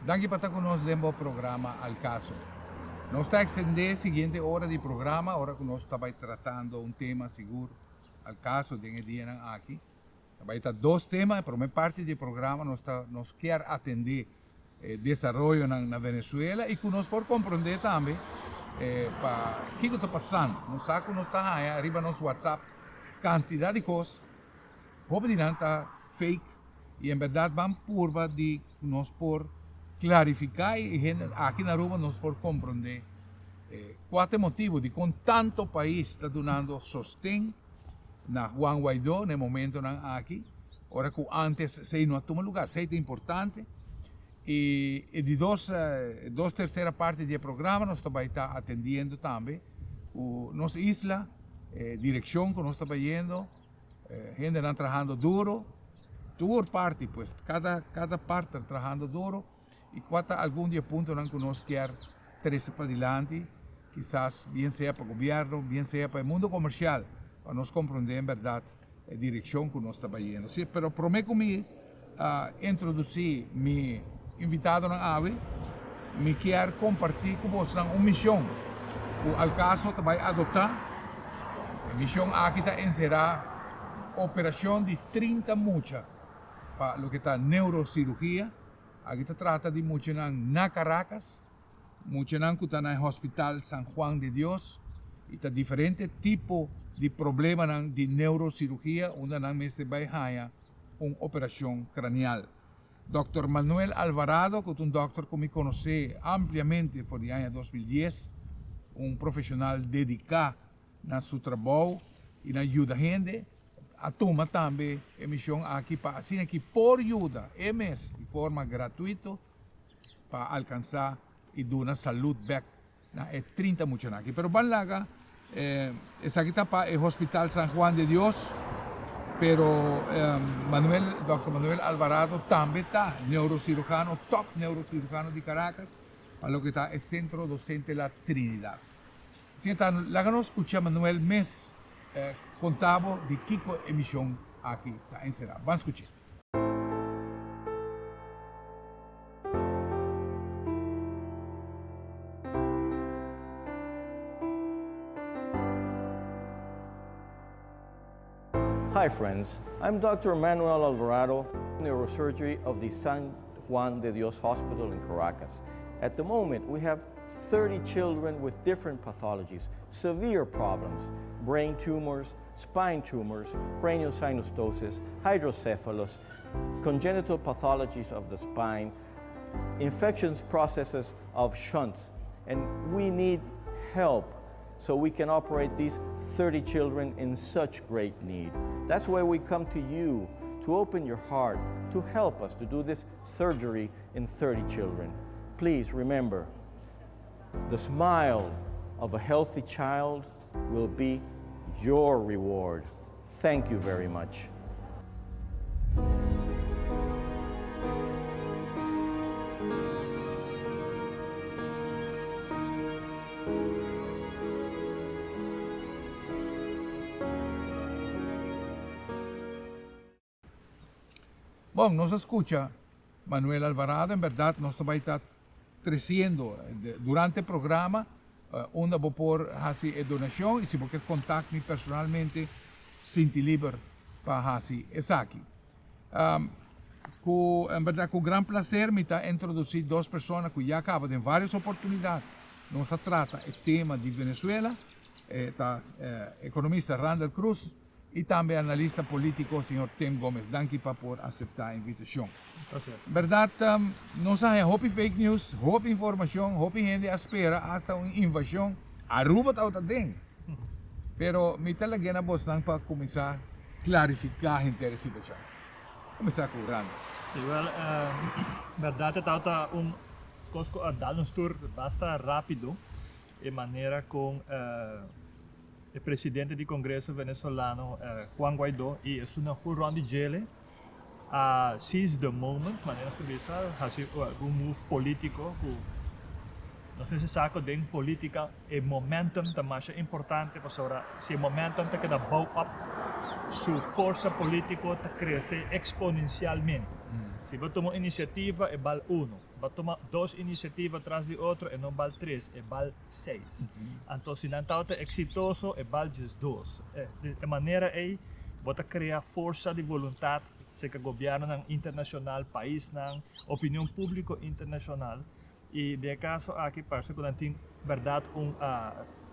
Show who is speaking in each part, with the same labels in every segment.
Speaker 1: Danke para conosco o programa Al Caso. Nós está extender a seguinte hora de programa, hora que nós estamos tratando um tema seguro, Al Caso, de dia aqui. Vai estar dois temas, a primeira parte do programa nós quer atender desenvolvimento na Venezuela e que nós por compreender também para o que está passando. Nós sabemos que nós está aí, arriba nosso WhatsApp, quantidade de coisas, roupa de nada, fake, e em verdade vamos curva de nós por clarificar e aqui na rua nós por compreender qual é o motivo de com tanto país está dando sostém na Juan Guaidó no momento aqui, ora que antes sei não toma lugar, sei é importante e de duas terceiras partes do programa nós também está atendendo também nossa isla, direção que nós estamos indo, gente está trabalhando duro, toda parte, pues cada parte está trabalhando duro e quando algum dia ponto que nós quer trazer para adiante, quizás bem seja para o governo, bem seja para o mundo comercial, para nós compreender em verdade a direção que nós estamos indo. Sim, pero prometo me introduzir meu invitado na AVE, me quer compartilhar com vocês uma missão que o Alcaso vai adotar. A missão aqui está encerrar operação de 30 muchas para o que está neurocirurgia. Aqui se trata de muchos na Caracas, muchos que están en el Hospital San Juan de Dios, y está diferente tipo de problema de neurocirugía, donde se va a una operación craneal. Dr. Manuel Alvarado, que es un doctor que me conocí ampliamente por el año 2010, un profesional dedicado a su trabajo y ayuda a gente, a toma também emissão aqui para assim aqui por ajuda MS de forma gratuita para alcançar e dar saúde back na 30 muitos aqui. Pero van lá, essa aqui está para o Hospital San Juan de Dios, pero Dr. Manuel Alvarado também está neurocirujano, top neurocirujano de Caracas, para o que está o Centro Docente La Trinidad. Então, lá que nós escutamos Manuel Mes contava de que emissão aqui está encerrada. Vamos escutar.
Speaker 2: Hi friends, I'm Dr. Manuel Alvarado, neurosurgery of the San Juan de Dios Hospital in Caracas. At the moment, we have 30 children with different pathologies, severe problems, brain tumors, spine tumors, craniosynostosis, hydrocephalus, congenital pathologies of the spine, infections processes of shunts, and we need help so we can operate these 30 children in such great need. That's why we come to you to open your heart, to help us to do this surgery in 30 children. Please remember, the smile of a healthy child will be your reward. Thank you very much.
Speaker 1: Bom, nos escucha Manuel Alvarado, en verdad nos va a estar creciendo durante el programa, onde vou por fazer a donação e se você contactar-me personalmente, sinto livre para fazer isso aqui. Em verdade, com grande prazer, me está introduzir duas pessoas que já acabam de várias oportunidades. Nós trata o tema de Venezuela, economista Randall Cruz e também analista político, senhor Tim Gomes. Danke por aceitar a invitação. Verdade, nós temos fake news, informação, gente espera hasta uma invasão. Aruba está outra ding. Pero me talaga na boss para começar a clarificar a situação. Começar com o Randall.
Speaker 3: Sí, well, verdade está cosco a dar um tour basta rápido de maneira com o presidente do Congresso venezolano Juan Guaidó e é uma full round de gele a seize the moment, maneira de pensar, fazer algum move político que não sei se saco de política e momentum é mais importante para agora se momentum está que dá bow up sua força política está crescer exponencialmente. Se você toma iniciativa, é bal 1. Você toma 2 iniciativas atrás de outro, e não bal 3, é bal 6. Então, se não está exitoso, é bal 2. De maneira aí, você cria força de vontade, seja governo internacional, país, opinião pública internacional. E, de caso, aqui parece que não tem verdade,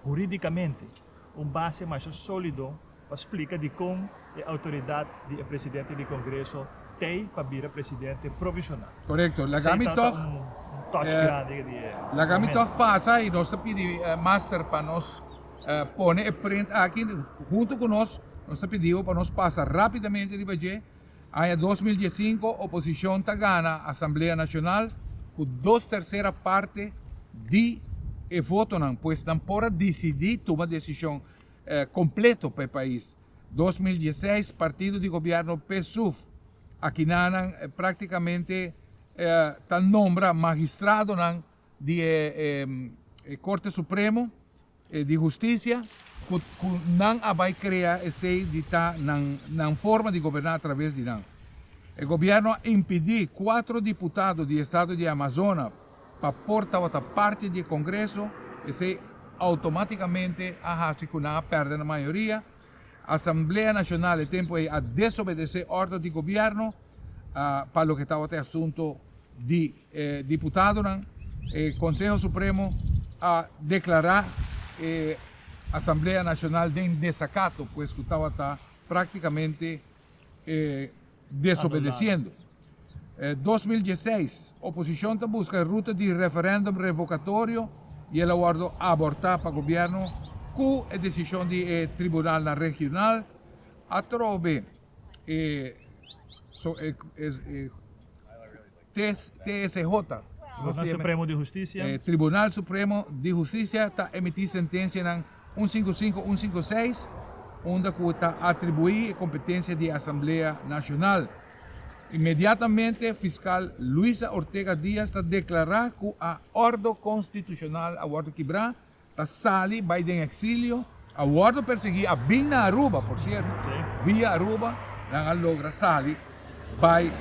Speaker 3: juridicamente, base mais sólido para explicar de como a autoridade do presidente do Congresso tem para vir presidente provisional.
Speaker 1: Correcto. La
Speaker 3: Sei
Speaker 1: Gami
Speaker 3: tá
Speaker 1: Talk,
Speaker 3: touch grande
Speaker 1: la Gami
Speaker 3: momento.
Speaker 1: Talk passa e nós pedimos master para nós pôr print aqui junto com nós pediu para nós passar rapidamente de budget. Em 2015, a oposição está ganha a Assembleia Nacional com 2/3 parte de voto, pois não pode decidir, tomar decisão completa para o país. 2016, partido de governo PSUV, aqui praticamente nombra magistrado de Corte Supremo de Justiça que não vai criar esse forma de governar através de não. O governo impediu 4 deputados do estado de Amazonas para portar outra parte do Congresso, esse automaticamente perde a maioria. A Assembleia Nacional tem tempo a desobedecer ordens de governo para o que estava o assunto de deputado. O Conselho Supremo a declarar a Assembleia Nacional de desacato, pois que estava praticamente desobedecendo. 2016, a oposição busca ruta de referendo revocatório e ela guardou abortar para o governo com a decisão do Tribunal Regional a trove TSJ,
Speaker 3: Tribunal Supremo de Justiça.
Speaker 1: Tribunal Supremo de Justiça está emitindo sentença em 155-156, onde está atribuir a competência da Assembleia Nacional. Imediatamente, fiscal Luisa Ortega Díaz está declarar que a ordem constitucional, a ordem quebrar, está sali, vai em exílio, a ordem perseguir a Bina Aruba, por certo, via Aruba, não logra sali, vai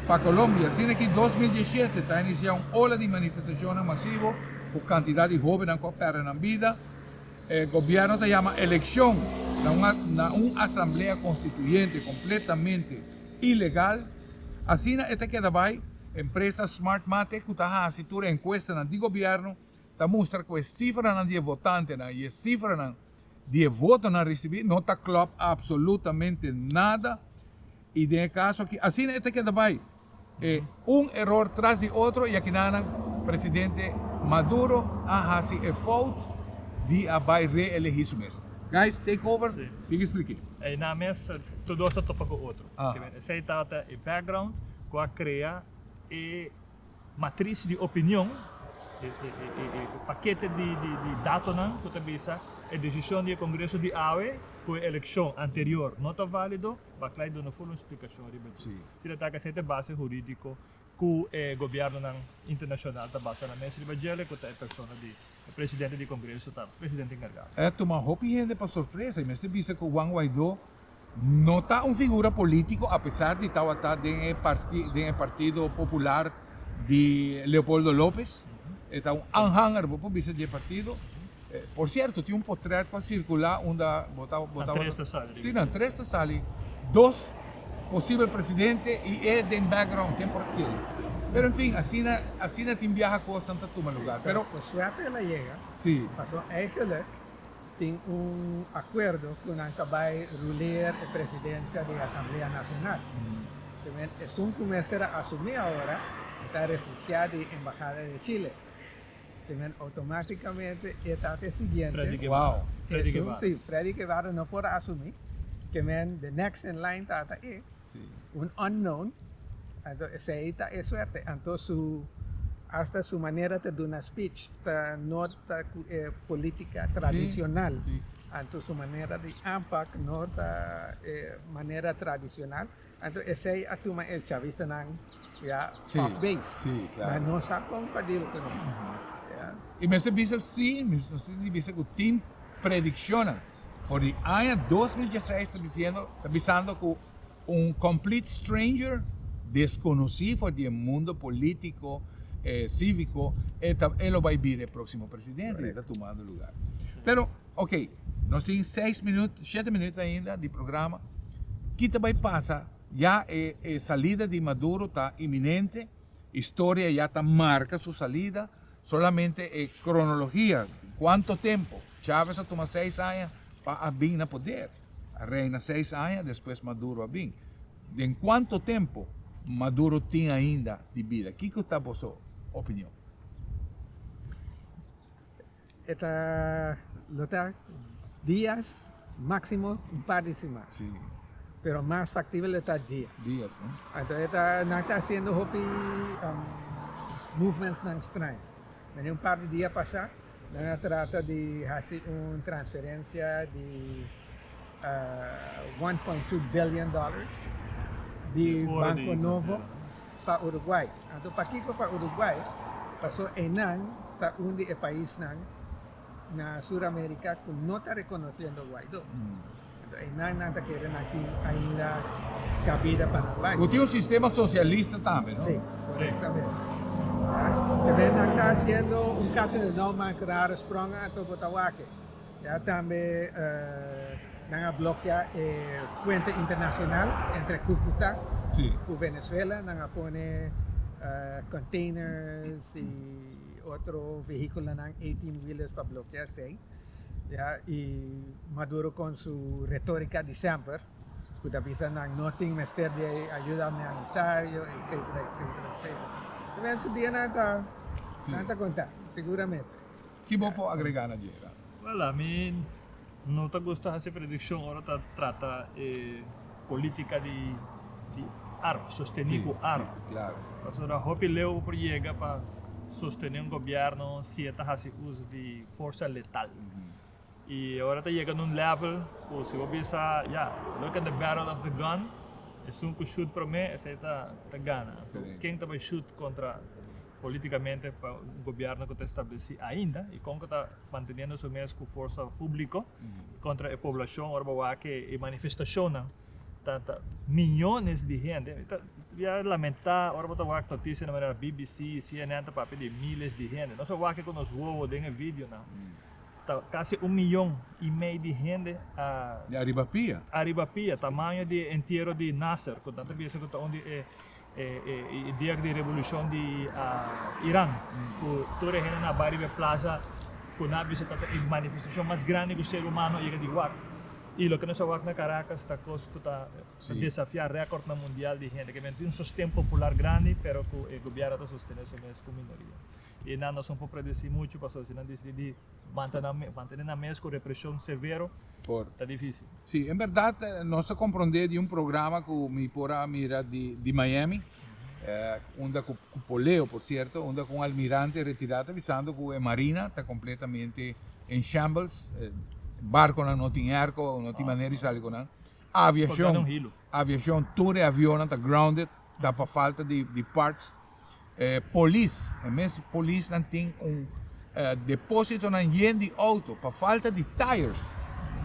Speaker 1: para Colômbia. Assim que em 2017 está iniciando uma ola de manifestações massiva, com quantidade de jovens que perdem a vida. O governo te chama eleição na uma Assembleia Constituinte completamente ilegal. Assim, esta que vai, empresa Smart Mate, que está fazendo encuesta do governo, está mostrando que as cifras de votantes e as cifras de votos não recebidos não está claro absolutamente nada. E no caso aqui, assim, esta que vai, erro tras de outro, e aqui o presidente Maduro a fazer esforço de vai reelegir mesmo. Guys, take over.
Speaker 3: Sim.
Speaker 1: Siga explicando.
Speaker 3: E na mesa, tudo isso topa com o outro.
Speaker 1: Ah.
Speaker 3: Esse está o background, que a criar a matriz de opinião, o paquete de dados que você visa, a decisão do Congresso de AUE, com a eleição anterior não está válido, vai dar uma full explicação.
Speaker 1: Sim.
Speaker 3: Se ele está com essa base jurídica, que o governo internacional está baseado na mesa de Bagele, que é a pessoa o presidente do Congresso, está presidente encarregado.
Speaker 1: Toma roupa e gente para surpresa. E me se dice que Juan Guaidó não está uma figura política, apesar de estar dentro do Partido Popular de Leopoldo López. Está um anhänger do partido. Por certo, tinha portrait para circular onde botava. Sim, na três sali. 2 possível presidente e é de background, tem partido. Pero en fin, así tem viaja costa en todo lugar.
Speaker 4: Pero por suerte ela llega.
Speaker 1: Sí.
Speaker 4: Pasó eigenlijk tem acordo com a que vai ruler a presidência da Assembleia Nacional. Também é um que a assumir agora, está refugiado na Embajada de Chile. Também automaticamente está o seguinte.
Speaker 3: Freddy Guevara.
Speaker 1: Wow.
Speaker 3: Freddy Guevara.
Speaker 4: Sim, Freddy Guevara não pode assumir. Também the next in line está aí, unknown. Então, essa aí está é suerte. Então, hasta su maneira de dar uma speech não está política tradicional.
Speaker 1: Sí.
Speaker 4: Então, sua maneira de impact não está maneira tradicional. Então, essa aí a turma el chavista não off base.
Speaker 1: Sí, claro.
Speaker 4: Mas não sabe como pedir o que não.
Speaker 1: E me se dice sim, me se dice que o team predicciona. Por el año 2016 está dizendo que complete stranger desconocido del mundo político, cívico, él va a vivir el próximo presidente y está tomando lugar. Pero, ok, nós temos 7 minutos ainda de programa. Que também passa, já a saída de Maduro está iminente, história já está marca sua saída, solamente cronologia, quanto tempo. Chávez toma 6 anos para vir no poder, a reina 6 anos, depois Maduro a vir. Em quanto tempo Maduro tem ainda de vida? Que está a vossa opinião?
Speaker 4: Está días, máximo un par de semanas.
Speaker 1: Sí,
Speaker 4: Pero más factible está días.
Speaker 1: dias, né?
Speaker 4: Entonces no está haciendo hopi movements ng strain. En un par de días pasar, no trata de hacer una transferencia de $1.2 billion de
Speaker 3: Ora
Speaker 4: Banco
Speaker 3: de-
Speaker 4: Novo para Uruguay. Entonces, para Kiko para Uruguay, pasó enang ta undi el país na Suramérica que no está reconociendo Guaidó. Entonces, enang nanta quiere natin ainda cabida para Uruguay.
Speaker 1: Tinha um sistema socialista também, não?
Speaker 4: Sí, correctamente. También está haciendo un caso de no más raro sprong a Tobotahuaque. Ya también van a bloquear puente internacional entre Cúcuta
Speaker 1: Sí.
Speaker 4: y Venezuela. Van a poner containers y otros vehículos, 18-wheelers para bloquearse. Ya, y Maduro con su retórica de siempre, que avisa no tengo mister de ayuda humanitaria, etcétera, etcétera, etcétera. También su día nada contar, seguramente.
Speaker 1: Que vou agregar na Gera?
Speaker 3: Well, a mim não está gostando dessa predição, agora está trata política de armas, sostener armas.
Speaker 1: claro.
Speaker 3: Pastora Hopi Leo chega para sostener um governo se está fazendo uso de força letal. E agora está chegando um level, ou se você pensar, look at the battle of the gun, é um que shoot para mim, esse está gana. Então,
Speaker 1: Sim.
Speaker 3: quem também shoot contra politicamente para um governo que está estabelecido ainda e como está mantendo seu mesmo com força pública contra a população, agora que a manifestação tanta milhões de gente, já lamentar, agora botar o notícia na maneira BBC, CNN, tá papo de milhares de gente, não só o que com os voos de vídeo não, tá quase 1,5 milhão de gente
Speaker 1: De Aribapia?
Speaker 3: arriba pia, tamanho de inteiro de Nasser, com tanta vez que onde ideia de revolução de Irã, que toda gente na Baribe Plaza, com a visita a manifestação mais grande que o ser humano chega de Wak. E o que nós vamos na Caracas está desafiar recorde no mundial de gente, que tem sustento popular grande, pero que o governo está sustentando isso mesmo com minoria. E não nós vamos predecir muito, pastor, se não decidir manter na mesa com repressão severa, está difícil.
Speaker 1: Sim, em verdade, nós compreendemos de um programa que me pora mira de Miami, onde com o Poleo, por certo, onde com o almirante retirado avisando que a Marina está completamente em shambles, barco não tem arco, não tem maneira de sair com a aviação, todo avião está grounded, está para falta de parts. Police, mesmo police não tem depósito na de auto, para falta de tires.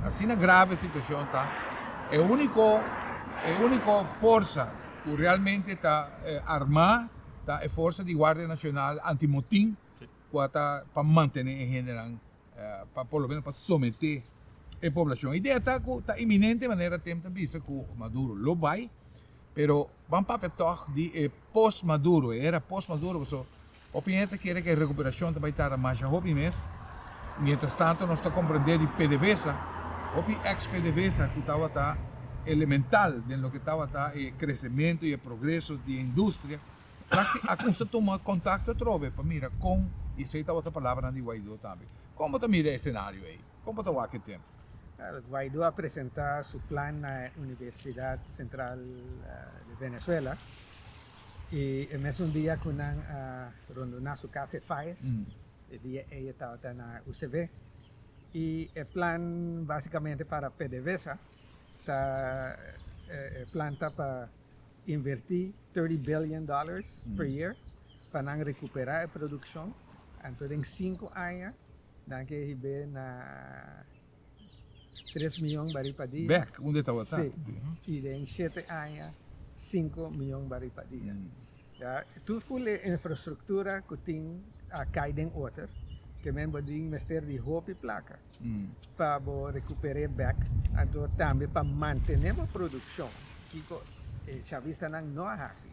Speaker 1: Assim na grave situação tá. É a única força que realmente está armada, tá a força de Guarda Nacional antimotim, que está para manter em general, para por lo menos para someter a população. A ideia está iminente de maneira tempo vista que Maduro lo vai, pero vamos para toch de pós-Maduro, era pós-Maduro, so o pineta quer que a recuperação também está mais rápida mesmo. Mientras tanto, nós está compreendendo de PDVSA, o ex-PDVSA que estava elemental de lo que estava o crescimento e o progresso da indústria. A consta toma contato trove para mira com e se estava a palavra de Guaidó também. Como está mira esse cenário aí? Como está o aquele tempo?
Speaker 4: Guaidó apresentar su plan na Universidad Central de Venezuela y el mesmo día que rondona su casa FAES, el día ella estaba na UCB y el plan básicamente para PDVSA el plan está para invertir $30 billion per year para recuperar la producción. Entonces en 5 años, dan que ver na 3 milhões de baril para dia.
Speaker 1: Back, onde estava?
Speaker 4: Sim. E em 7 anos, 5 milhões de barris por dia. Ja, tu full infraestrutura que tem a kaiden water, que men boding mester de hoop e placa. Para recuperar back, então também para manter a produção. Kiko, já vista não é assim.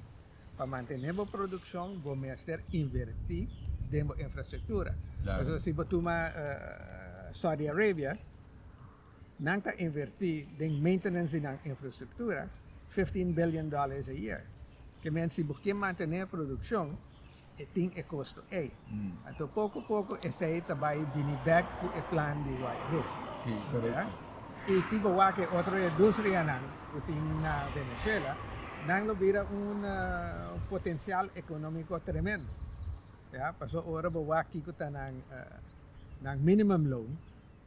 Speaker 4: Para manter a produção, vou mester investir dentro da infraestrutura.
Speaker 1: Claro.
Speaker 4: Então, se você toma Saudi Arabia, não está investir em maintenance na infraestrutura, $15 billion a year. Que men se você manter a produção, tem o custo aí. Então, pouco a pouco, esse aí vai vir back to o plano de Guaidó.
Speaker 1: Sí, correcto.
Speaker 4: E se você que outra indústria que tem na Venezuela, não vira potencial econômico tremendo. Ja, paso ora bawa kiko ta ng minimum loan,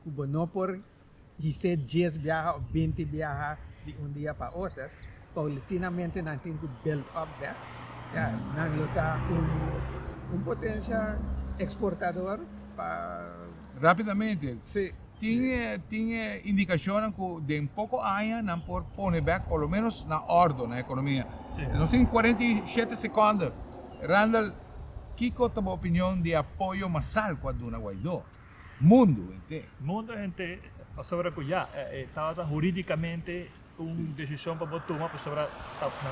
Speaker 4: kubo no por hise 10 viaja o 20 viaja di un día pa otro, paulatinamente natin to build up that. Ja, nang luta un potencial exportador pa
Speaker 1: Rapidamente,
Speaker 4: sí.
Speaker 1: tiene indicaciones que de un poco años no por poner back, por lo menos na orden na economía.
Speaker 3: Sí.
Speaker 1: Nos tienen 47 segundos. Randall, ¿qué es tu opinión de apoyo masal cuando una Guaidó? Mundo entero.
Speaker 3: Mundo gente sobre que ya estaba jurídicamente una decisión para tomar sobre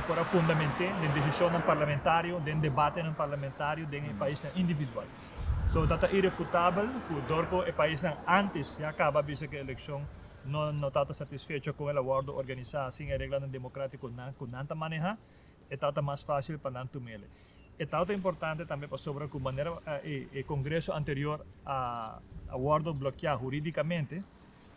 Speaker 3: ancora fundamental de decisión parlamentario, de debate parlamentario, de país individual. So data irrefutável, porque el país antes ya acaba visto que la elección no estaba satisfecho con el acuerdo organizado sin el reglamento democrático con nanta maneja, estaba más fácil para nanto mele. Estaba importante también para sobre que manera el Congreso anterior a acuerdo bloqueado jurídicamente,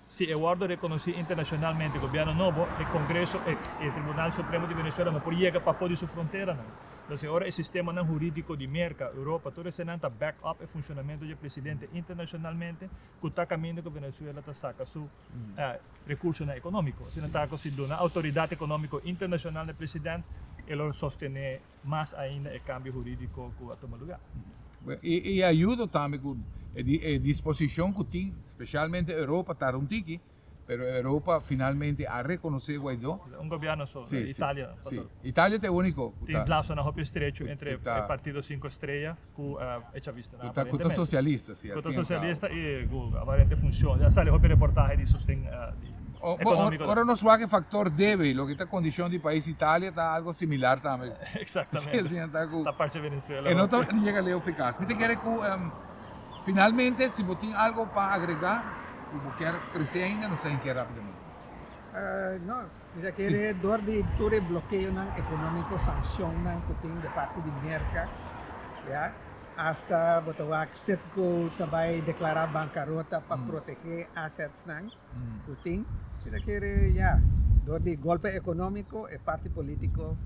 Speaker 3: si el acuerdo reconocido internacionalmente el gobierno nuevo, el Congreso, el Tribunal Supremo de Venezuela no puede llegar para fuera de su frontera. No. Entonces ahora el sistema jurídico de América, Europa, todo ese nanta back up el funcionamiento del presidente internacionalmente, que está caminando que Venezuela está saca su recurso económico. Si no está con una autoridad económica internacional del presidente, él sostiene más ainda el cambio jurídico que va a tomar lugar.
Speaker 1: Y ayuda también con disposición que tiene, especialmente Europa, Taruntiki, pero Europa finalmente ha reconocido Guaidó.
Speaker 3: Un gobierno solo,
Speaker 1: Sí,
Speaker 3: Italia.
Speaker 1: sí. Italia es único.
Speaker 3: Tiene plazo en el estrecho entre
Speaker 1: Está-
Speaker 3: el Partido 5 Estrellas y Echavista.
Speaker 1: Está socialista, sí. al
Speaker 3: Cuota
Speaker 1: fin y al
Speaker 3: socialista y aparente funciona. Ya sale el reportaje de sostén
Speaker 1: cabo.
Speaker 3: económico.
Speaker 1: Ahora no sabe qué factor debe, lo que está condición del país Italia está algo similar también.
Speaker 3: Exactamente.
Speaker 1: Sí, está con-
Speaker 3: Esta parte de Venezuela.
Speaker 1: En otro llega Leo eficaz. ¿Me te quiere que finalmente si vos tienes algo para agregar, si vos quieres crecer ainda, no sé en qué rápidamente.
Speaker 4: No, mira que door de todo el bloqueo económico, sanción que tiene de parte de América, ya, hasta botawak setco tabay declarar bancarrota para proteger assets que tiene, mira que ya, door de golpe económico y parte político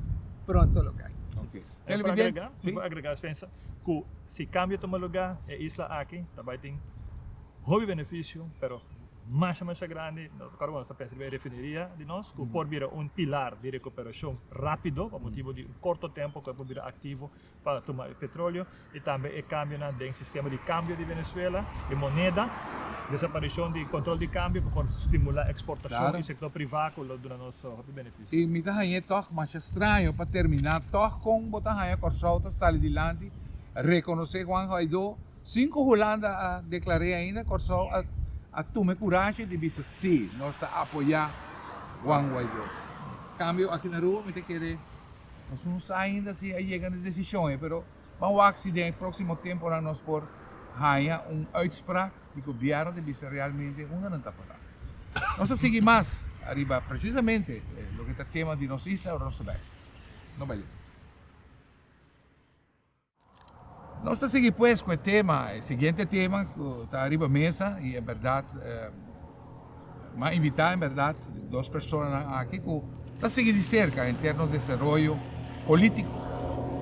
Speaker 4: pronto lo que hay.
Speaker 1: Okay.
Speaker 3: Para
Speaker 1: Televidente,
Speaker 3: agregar,
Speaker 1: sí.
Speaker 3: para agregar, pensa que si cambia toma lugar, a isla aqui, também tem hobby benefício, pero mais grande, claro, esta pensa de refineria de nós, que pode vir pilar de recuperação rápido, por motivo de curto tempo, que pode vir ativo para tomar petróleo, e também o cambio no sistema de câmbio de Venezuela, de moneda, desaparição de controle de câmbio, para estimular a exportação
Speaker 1: Claro.
Speaker 3: e sector privado, do nosso hobby benefício.
Speaker 1: E me dá aí toch mais estranho para terminar, toch com botar aí com solta sair adiante, reconhecer Juan Guaidó, 5 Holanda a declarei ainda com a tomar coragem de dizer sim, nós está apoiar Juan Guaidó. Cambio aqui na rua, me te querer, nós não sabemos ainda se aí chega a decisão, pero vamos a acidente próximo tempo nós por haya uitspraak die governo de dizer realmente uma não está para. Nós seguimos mais arriba precisamente lo que está tema de nós isa o nosso bem. Não vale. Nós seguimos pues com o tema, o seguinte tema que está arriba mesa e é verdade, mas invitar em verdade 2 pessoas aqui que está seguindo de cerca em termos de desenvolvimento político,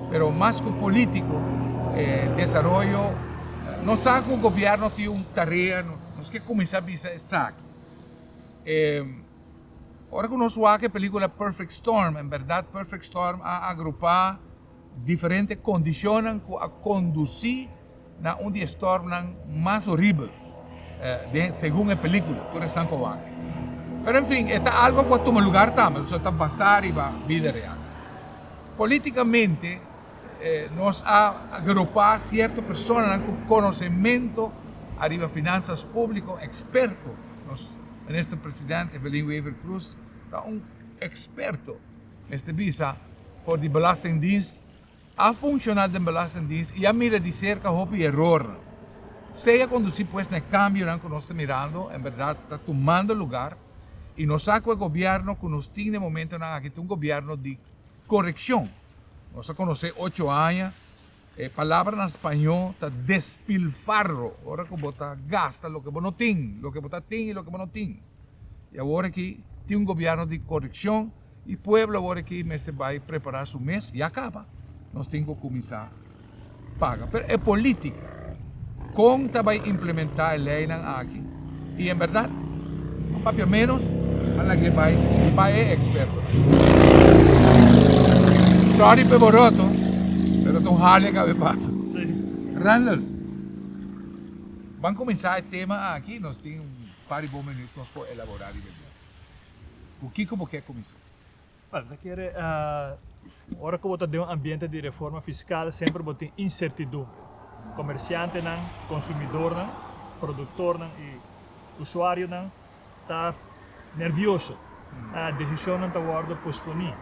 Speaker 1: pero mais que político, desenvolvimento, não sabe que o governo tem uma tarefa, nós que começar a pensar sabe. Agora que nós vemos a película Perfect Storm, em verdade Perfect Storm a agrupar diferentes condições a conduzir na storm mais horrível, segundo a película, todos estão com Pero enfim, está algo que toma lugar também, isso está basado em vida real. políticamente nos ha agrupado ciertas personas con conocimiento arriba finanzas públicas, expertos. En este presidente, Evelyn Wever Cruz, está un experto este visa voor die belastingdienst. A funcionar de belastingdienst y a mira de cerca hopi error. Sea conducir pues el cambio que nos está mirando, en verdad está tomando lugar y nos saca el gobierno que nos tiene momento aquí un gobierno de corrección. Nos conoce 8 años, palabra en español está despilfarro, ahora como está gasta lo que vos no tiene, lo que vos tiene y lo que vos no tiene. Y ahora aquí tiene un gobierno de corrección y el pueblo ahora aquí va a preparar su mes y acaba. Nos tengo que comenzar paga. Pero es política. Con va a implementar la ley aquí. Y en verdad, papi menos a la que va es experto. Sorry por boroto, pero es un jale que me pasa.
Speaker 3: Sí.
Speaker 1: Randall, van a comenzar el tema aquí. Nos tiene un par de minutos para elaborar y ver. O que como quer comenzar?
Speaker 3: Bueno, ahora que você tem um ambiente de reforma fiscal, sempre você tem incertidumbre. Comerciante, consumidor, produtor e usuário está nervioso. A decisão não está guardada posponer.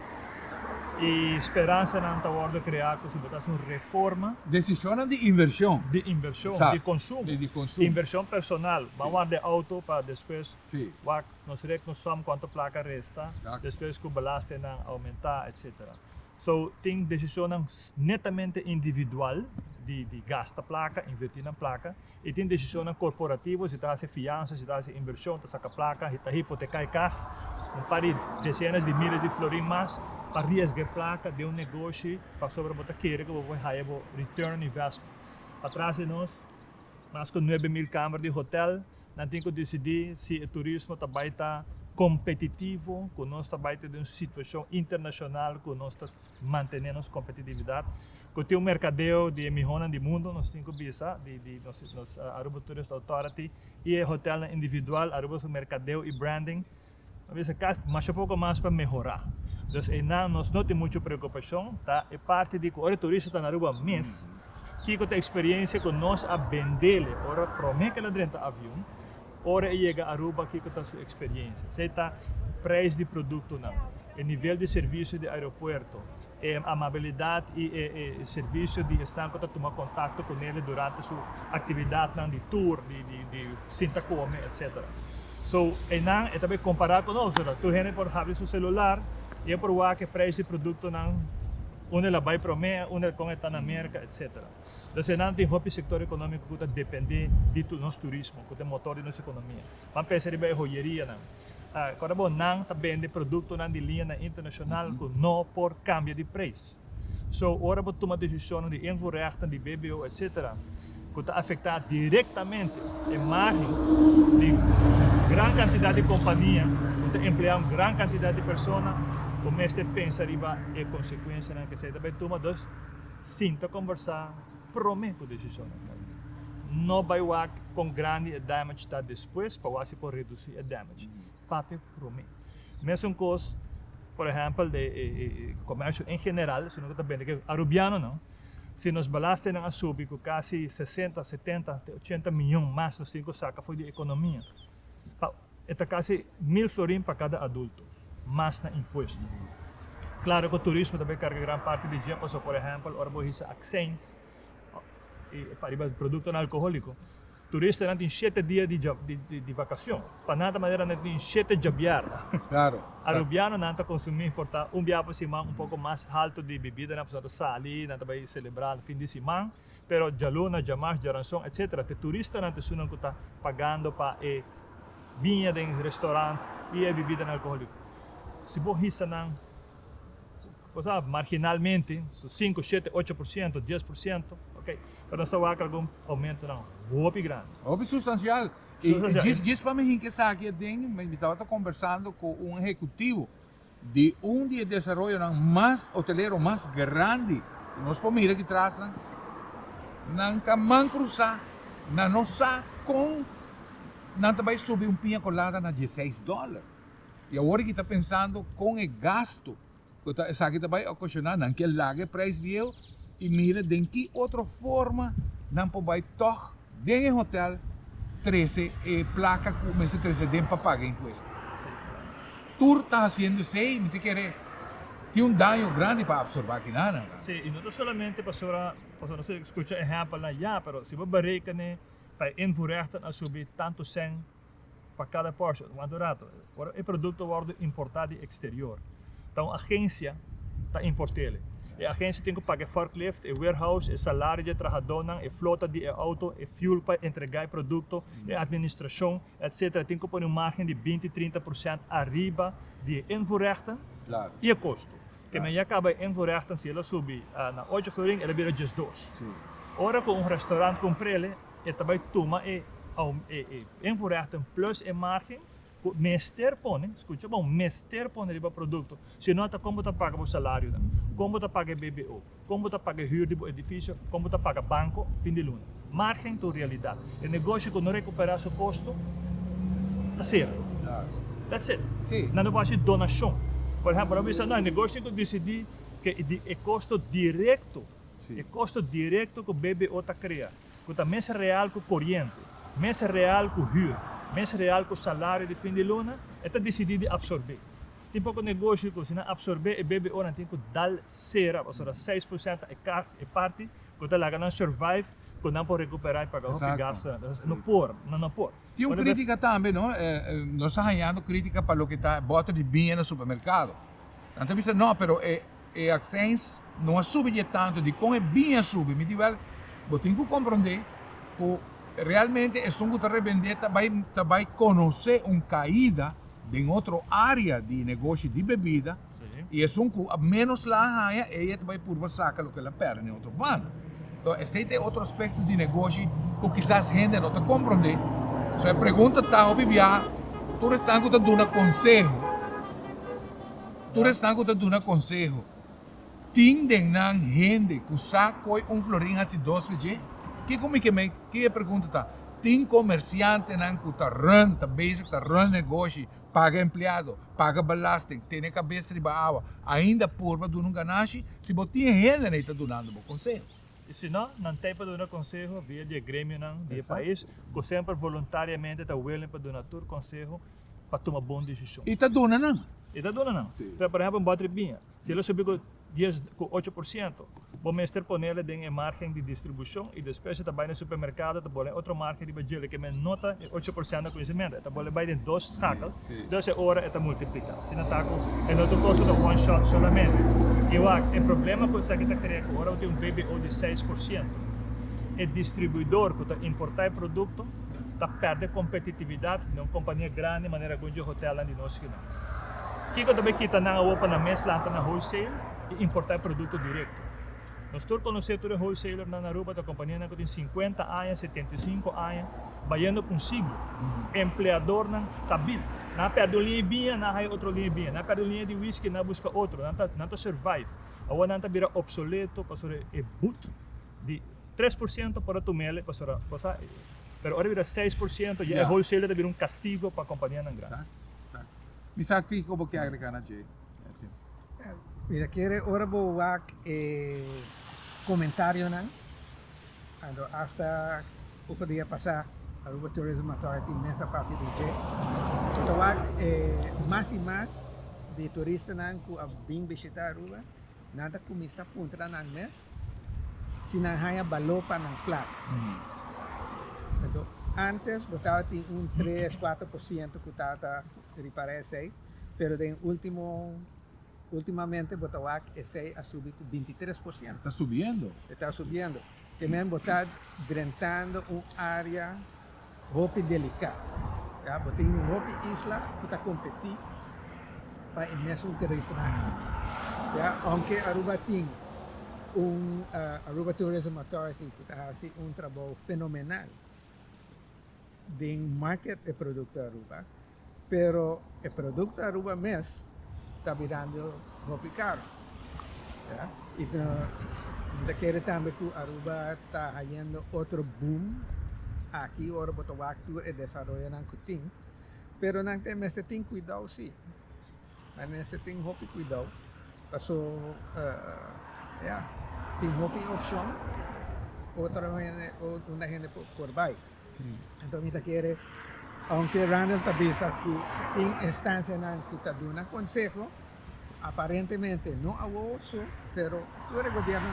Speaker 3: E esperança não está guardada criar que se botasse uma reforma
Speaker 1: Decisão de inversão.
Speaker 3: de inversão,
Speaker 1: Exato.
Speaker 3: de consumo.
Speaker 1: De consumo.
Speaker 3: Inversão personal. Vamos de auto para depois
Speaker 1: Sim.
Speaker 3: nós reconhecemos quanto placa resta,
Speaker 1: Exato.
Speaker 3: depois que o balaste aumentar, etc. So, tem decisão netamente individual de gastar placa, invertir na placa, e tem decisão corporativa, se está a fiança, se está a inversão, se saca placa, se está a hipotecar casa, um par de dezenas de milhas de florim mais, para arriesgar placa de um negócio, para sobrebotar querer que você vai ter return on investment. Atrás de nós, mais com 9.000 câmaras de hotel, nós temos que decidir se o turismo também está competitivo, que nós também temos uma situação internacional, que nós estamos mantendo a competitividade. Que tem um mercadeo de milhões de mundo, nós temos que pensar, nós Aruba Tourist Authority, e o hotel individual, Aruba mercadeo e branding, mas um pouco mais para melhorar. Então, nós não temos muita preocupação, tá? É parte de que o turista está na Aruba mês, que tem experiência com nós a vender, ora promete que ela dentro do avião, ora chega a Aruba que tem a sua experiência. Você está preço de produto não, o nível de serviço de aeroporto, a amabilidade e serviço de estar que tomar contato com ele durante a sua atividade de tour, de sinta come, etc. So, é também comparar com nós, tu gente por abrir seu celular e por lá que preço de produto não, onde ela vai para mim, onde ela está na América, etc. Então, não tem outro setor econômico que depende do nosso turismo, que é o motor da nossa economia. Vamos pensar em joalheria, não. Agora, não também de produto de linha internacional que não por cambio de preço. So, ora, você toma decisão de invoerrechten, de BBO, etc., que está afetar diretamente a margem de grande quantidade de companhias, que empregar uma grande quantidade de pessoas, o mestre pensa riba e consequência que você também toma dos sinta conversar promete a decisão. Não vai com grande damage está depois para você por reduzir o damage. Papi promete. Mesma coisa, por exemplo, de comércio em geral, se não também que arubiano não. Se nos balaste na subir com quase 60, 70, 80 milhões mais nos 5 sacas foi de economia. É quase 1.000 florim para cada adulto, mais na imposto. Claro que o turismo também carrega grande parte de dinheiro, por exemplo, ora você usa accents e para o produto alcoólico. Turista não tem 7 dias de vacação. Para nada maneira não tem 7 jabiar.
Speaker 1: Claro.
Speaker 3: Arubiano não está consumindo porta dia para semana pouco mais alto de bebida, não precisa sair, não vai celebrar o fim de semana, pero jaluna, jamás, jaranção, etc. O turista não está sunang que está pagando para vinha em restaurante e bebida alcoólica. Se você não marginalmente, 5, 7, 8%, 10%, ok? Pero nós estamos com algum aumento não, muito grande.
Speaker 1: Muito substancial. E diz para mim que aqui me estava conversando com um executivo de de desenvolvimento mais hotelero, mais grande. Nós podemos ir aqui atrás, não caman cruzar, não nossa com, não vai subir pinha colada na $16. E agora que está pensando com o gasto Kota sakit também ocasionar não que lage prijs viu e mira de que outra forma não pode toch de hotel 13 placa com esse 13 de para pagar imposto. Tour está haciendo sei, me quer tem daño grande para absorber aqui nada.
Speaker 3: Sí, y no solamente para no se escucha ejemplo ya, pero si vos berekenen para invoerrechten a subir tanto cent para cada portion, want rato, o produto wordt importado do exterior. Então a agência está importando. A agência tem que pagar forklift, o warehouse, o salário de trabalhador, a flota de auto, o fuel para entregar o produto, a administração, etc. Tem que pôr uma margem de 20-30% arriba de invoerrechten
Speaker 1: Claro.
Speaker 3: e o custo. Que men acaba invoerrechten, se ela subir na 8 floring, ela vira just 2.
Speaker 1: Sim.
Speaker 3: Ora com restaurante com ele, ele também toma invoerrechten plus a margem, mester pone, escuta bom, mester pone riba produto. Se não, como tá paga o salário, como tá paga BBO, como tá paga huur do edifício, como tá paga banco, fim de luna. Margem to realidade. O negócio que não recuperar seu custo, tá zero.
Speaker 1: Claro.
Speaker 3: That's it.
Speaker 1: Sim.
Speaker 3: Não vai ser donação. Por exemplo, eu disse, não, o negócio tem que decidir que é custo direto,
Speaker 1: Sim.
Speaker 3: é custo direto que o BBO está criando. Que está mês real com corrente, mês real com huur, mês real com salário de fim de luna, está decidido absorver. Tem pouco negócio que se não absorver, o BBO não tem que dar cera, ou seja, 6% é parte, que está lá não survive, que não pode recuperar e pagar o
Speaker 1: Exato.
Speaker 3: gasto.
Speaker 1: Sim.
Speaker 3: Não pode, não pode.
Speaker 1: Tem uma
Speaker 3: Quando
Speaker 1: crítica também, não? Nós estamos ganhando crítica para o que está bota de bem no supermercado. Então, você não, pero a Access não sube tanto de como é bem sube. Me diz, você tem que compreender que realmente é um que revender vai conhecer uma caída em outra área de negócio de bebida
Speaker 3: Sim.
Speaker 1: e é um que menos lá ganha, ela vai por sacar o que ela perde em outro plano. Então, esse é outro aspecto de negócio que quizás a gente não está compreendendo. So, a pergunta está, obviamente, tu estás dando um conselho. Tu estás dando um conselho. Tindem na gente que saca florim assim 2 vezes? Que pergunta está? Tem comerciante que está renta, basic, está run negócio, paga empregado, paga belasting, tem cabeça de água, ainda por para dar um ganância, se você tem gente que está dando um conselho.
Speaker 3: E se não tem para dar conselho via de grêmio de
Speaker 1: Exato.
Speaker 3: país, que sempre voluntariamente está willing para dar todo conselho para tomar boa decisão.
Speaker 1: E está dando não?
Speaker 3: E está dando não.
Speaker 1: Sim.
Speaker 3: Por exemplo, um bateria, se ele subir com 8%, vamos mestre poner em margem de distribuição e depois você vai no supermercado, você pode outra margem de bagulho que me nota 8% de conhecimento. Você pode vai em 2 sacos,
Speaker 1: Sim.
Speaker 3: 12 horas você multiplica. Se não está com o outro custo de one shot solamente. E o problema com isso que está criando agora tem um BBO de 6%. O distribuidor que está importar o produto está perdendo competitividade de uma companhia grande, de maneira que o hotel lá de nós que não. Que também kita na opa na mes lá na wholesale e importar produto direto. Nós todos conhecemos todo wholesaler na Aruba, a companhia que tem 50 anos, 75 anos, vaiando por siglo. Empleador não stabil. Não perde linha bem, não há outra linha bem. Não perde linha de whisky, não busca outro. Não survive. Agora não vira obsoleto, para é boot de 3% para tu mele, para cosa. Pero agora vira 6% e
Speaker 1: Yeah.
Speaker 3: o wholesaler vira castigo para a companhia não grande.
Speaker 1: Me sabe como que agregar na Jay?
Speaker 4: Mira, quiere ora buwak comentario nan. Ando hasta poco dia pasar Aruba Tourism Authority mesa papi DJ. Tawag mas e mas de turista nan ku abing visitar Aruba. Nada kumisa puntra nan mes. Sinanghaya balopa ng placa. Então, antes botava tinha 3-4% que estava reparece, pero de ultimamente botava esse a subir com 23%.
Speaker 1: Está subindo.
Speaker 4: Está subindo. Também botar drentando área roupa delicada. Já botei roupa isla que está competir para o mesmo turista na já, aunque Aruba tem Aruba Tourism Authority que está fazendo trabalho fenomenal de market e produto Aruba, pero o produto Aruba mesmo está virando roupa caro. Ja? E da quer também que Aruba está fazendo outro boom aqui, ora botar o acto e desenvolver não tem, pero não tem, mas tem cuidado sim, mas tem roupa cuidado. So, tem opção, una gente por vai. Então, me quiere, aunque Randall está bisa que tem instância que está dando consejo, aparentemente não há uso, pero tu eres governo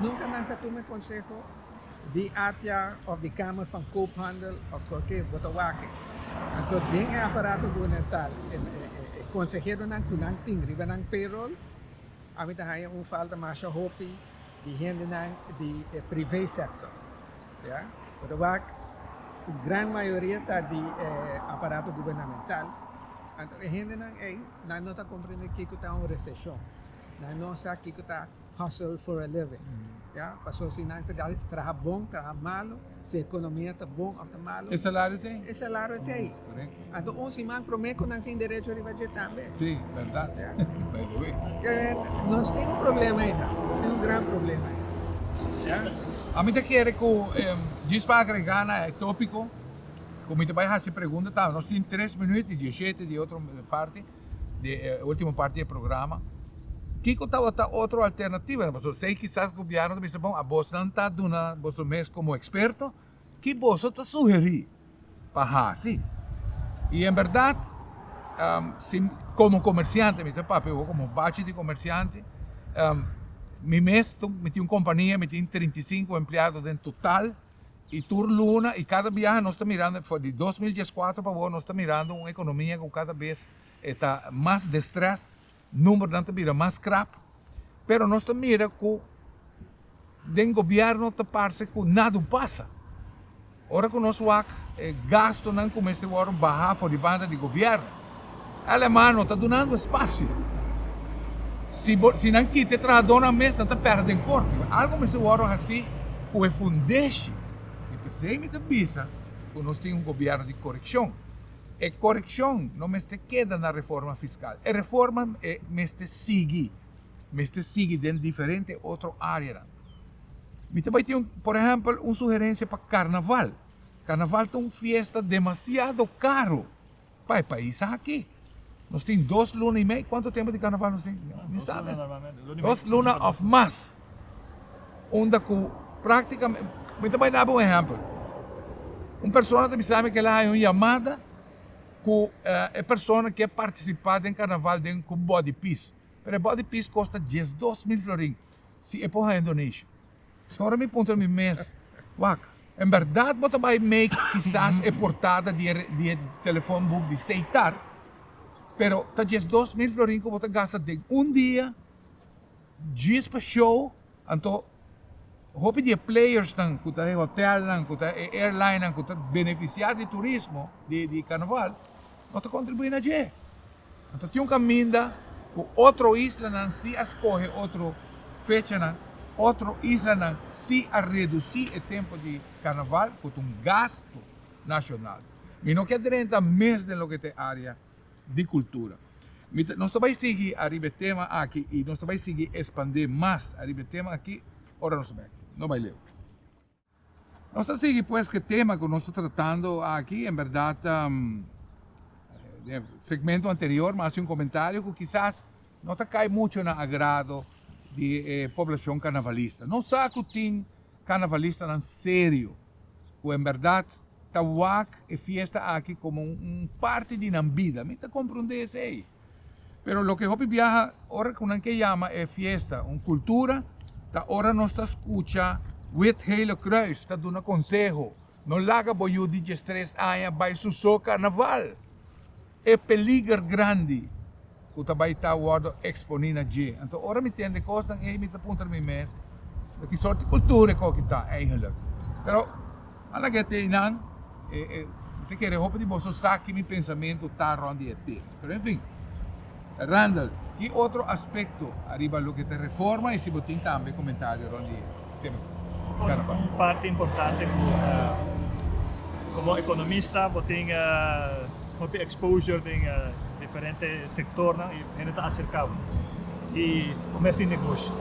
Speaker 4: nunca está tomando consejo de atia of de Kamer van Koophandel of qualquer botawake. Então, tem aparato governamental, consejero que não tem riba ng payroll, a mim está aí falta mais hopi de gente de private sector. Yeah? Botawake, a grande maioria está de aparato governamental. Então, a gente não está compreendendo que está uma recessão. Não sabe que está hustle for a living. Yeah? Passou se não trabalha bom, trabalha malo, se a economia está bom ou está malo.
Speaker 1: E salário tem?
Speaker 4: E salário tem. Então, se man promete que não tem direito a ribater também.
Speaker 1: Sim, verdade.
Speaker 4: Yeah.
Speaker 1: By the way.
Speaker 4: Nós temos um problema ainda. Nós temos um grande problema ainda. Yeah?
Speaker 1: A mim te quer que diz para agregar é tópico, como te vai fazer pergunta, tá? Nós temos 3 minutos e 17 de outra parte, de última parte do programa. Que está outra alternativa? Você sei que quizás o governo diz, bom, a você não está dando, você mesmo como experto, que você está sugerir para fazer. E em verdade, como comerciante, me papi, como bate de comerciante, mi mes, me tenho uma companhia, me tenho 35 empregados em total, e tur luna, e cada viagem nós estamos mirando, foi de 2014 para agora, nós estamos mirando uma economia que cada vez está mais de estresse, número de mira mais crap, pero nós estamos mirando que o governo está parece que nada passa. Ora que nós gasto não começa a baixar fora de banda de governo, a Alemanha está dando espaço. Se não quita trabalhador na mesa, está perdendo corte. Algo me se ora assim, que é fundeste. E se me avisa que nós temos governo de correção. E correção não me queda na reforma fiscal. A reforma me sigue dentro de diferente outra área. Me também tem, por exemplo, uma sugerência para carnaval. Carnaval é uma festa demasiado caro para o país aqui. Nós temos 2 lunas e meia. Quanto tempo de carnaval nós temos? Não sabes? 2 lunas ou mais. Onde praticamente... Eu também dou um exemplo. Uma pessoa me sabe que ela é uma chamada com a pessoa que participa em carnaval com body piece. Mas o body piece custa 12.000 florins. Se é para a Indonésia. Agora me pergunta no mês, em verdade, você vai make quizás a portada de telefone book de aceitar, pero está 12.000 florins que você gasta de dia, dias para show, então hope de players que está hotel, que está airline, que está beneficiado de turismo, de carnaval, não está contribuindo a gente. Então tem caminho que outra isla não se escolhe outra fecha, outra isla não se a reduzir o tempo de carnaval com gasto nacional. E não quer dizer mais do que tem área de cultura. Nós vamos seguir a tema aqui e nós vamos seguir expandir mais a tema aqui. Ora nós vamos. Não vai ler. Nós seguimos pues que tema que nós estamos tratando aqui, em verdade, segmento anterior, mas um comentário que quizás não cai muito no agrado de população carnavalista. Não sabe que tem carnavalista em sério, que em verdade está a fiesta aqui como parte de uma vida. Me está compreendendo isso aí. Pero lo que eu viaja, ahora que chama é fiesta, uma cultura, ora nós está escuta with Hele Kruis, está dando conselho. Não laga boiú de 3 anos, vai suso carnaval. É peligro grande. O trabalho está expondo a gente. Então, ora me entende coisas, e me está apontando a mim, que sorte de cultura que está, eigenlijk. Pero, ala que tem não, te quero roupa de você sabe que meu pensamento está onde é ter. Pero, enfim, Randall, que outro aspecto arriba lo que te reforma e se você tem também comentário onde tem.
Speaker 3: Uma parte importante como economista, você tem exposure em diferentes setores e a gente está acercado. E comércio de negócio,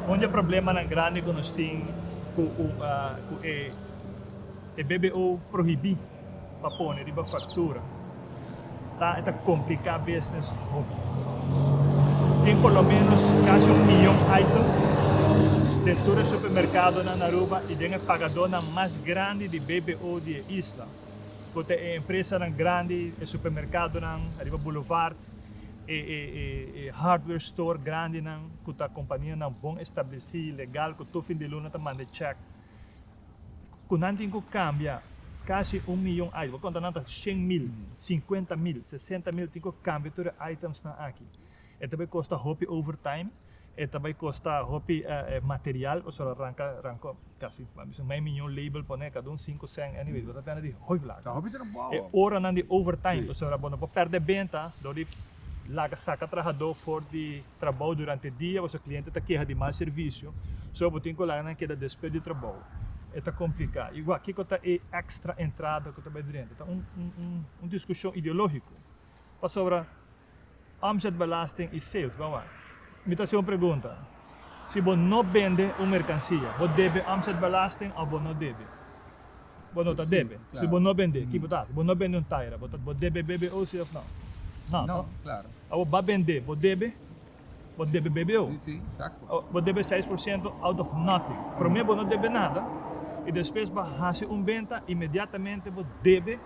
Speaker 3: onde o problema é grande que nós temos com o BBO proibir para pôr riba factura, está complicado business. tem por lo menos casi 1 milhão de items dentro do supermercado na Aruba e tem a pagadora mais grande de BBO de isla. Porque é empresa grande, é supermercado na Aruba Boulevard, é hardware store grande na, que a companhia na bom estabelecida, legal, que todo fim de luna manda check. Quando a gente cambia quase 1 milhão de items, quando a gente 100 mil, 50 mil, 60 mil, tem que cambiar todos os items na aqui. E também custa hopi overtime, e também custa hopi material, ou seja, arranca quase meio milhão label, põe cada 5 cent, anyway, você tem de hoi black.
Speaker 1: Tá, hobby trabalho.
Speaker 3: E hora na de overtime, ou seja, não pode perder venda, dori laga saca trabalhador for de trabalho durante o dia, o seu cliente está queja de mais serviço, só você tem que lá na queda despedir de trabalho. É complicado. Igual aqui que está extra entrada que está bem dentro. Então, uma discussão ideológica. Para sobre omzetbelasting e sales, vamos lá. Me está uma pergunta. Se você não vende uma mercancia, você deve omzetbelasting ou você não deve? Você não deve. Se você não vende, que você não vende um tire, você deve beber ou se não?
Speaker 1: Não, claro.
Speaker 3: Ou você vende, você deve? Você deve beber ou?
Speaker 1: Sim, exacto.
Speaker 3: Você deve 6% out of nothing. Para mim, você não deve nada. E depois você venda, imediatamente você deve